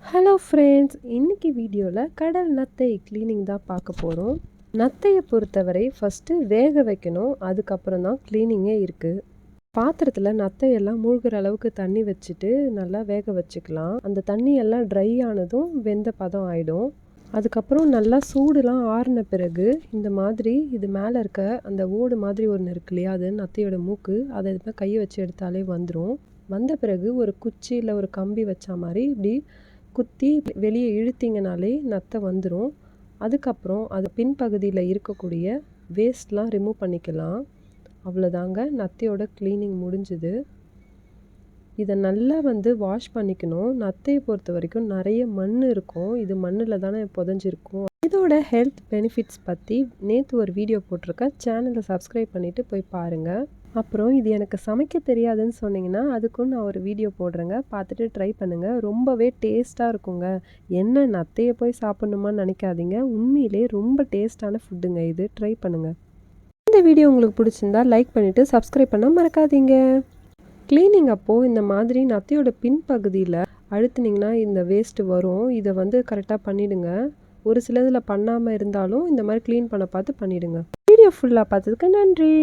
Hello friends, இன்னைக்கு வீடியோவில் கடல் நத்தை க்ளீனிங் தான் பார்க்க போகிறோம். நத்தையை பொறுத்தவரை ஃபஸ்ட்டு வேக வைக்கணும், அதுக்கப்புறம் தான் க்ளீனிங்கே இருக்குது. பாத்திரத்தில் நத்தையெல்லாம் மூழ்கிற அளவுக்கு தண்ணி வச்சுட்டு நல்லா வேக வச்சுக்கலாம். அந்த தண்ணியெல்லாம் ட்ரை ஆனதும் வெந்த பதம் ஆகிடும். அதுக்கப்புறம் நல்லா சூடுலாம் ஆறின பிறகு இந்த மாதிரி இது மேலே இருக்க அந்த ஓடு மாதிரி ஒன்று இருக்கு இல்லையா, அது நத்தையோட மூக்கு. அதை கையை வச்சு எடுத்தாலே வந்துடும். வந்த பிறகு ஒரு குச்சி இல்லை ஒரு கம்பி வச்ச மாதிரி இப்படி குத்தி வெளியே இழுத்தீங்கனாலே நத்தை வந்துடும். அதுக்கப்புறம் அது பின்பகுதியில் இருக்கக்கூடிய வேஸ்ட்லாம் ரிமூவ் பண்ணிக்கலாம். அவ்வளோதாங்க, நத்தையோட க்ளீனிங் முடிஞ்சுது. இதை நல்லா வாஷ் பண்ணிக்கணும். நத்தையை பொறுத்த வரைக்கும் நிறைய மண் இருக்கும், இது மண்ணில் தானே புதஞ்சிருக்கும். இதோட ஹெல்த் பெனிஃபிட்ஸ் பற்றி நேற்று ஒரு வீடியோ போட்டிருக்கேன், சேனலை சப்ஸ்கிரைப் பண்ணிவிட்டு போய் பாருங்கள். அப்புறம் இது எனக்கு சமைக்க தெரியாதுன்னு சொன்னிங்கன்னா அதுக்கும் நான் ஒரு வீடியோ போடுறேங்க, பார்த்துட்டு ட்ரை பண்ணுங்கள். ரொம்பவே டேஸ்ட்டாக இருக்குங்க. என்ன நத்தையை போய் சாப்பிட்ணுமான்னு நினைக்காதீங்க, உண்மையிலே ரொம்ப டேஸ்ட்டான ஃபுட்டுங்க இது. ட்ரை பண்ணுங்கள். இந்த வீடியோ உங்களுக்கு பிடிச்சிருந்தா லைக் பண்ணிவிட்டு சப்ஸ்கிரைப் பண்ண மறக்காதீங்க. க்ளீனிங் அப்போது இந்த மாதிரி நத்தையோட பின்பகுதியில் அழுத்துனிங்கன்னா இந்த வேஸ்ட்டு வரும். இதை கரெக்டாக பண்ணிவிடுங்க. ஒரு சிலதில் பண்ணாமல் இருந்தாலும் இந்த மாதிரி க்ளீன் பண்ண பார்த்து பண்ணிவிடுங்க. வீடியோ ஃபுல்லாக பார்த்ததுக்கு நன்றி.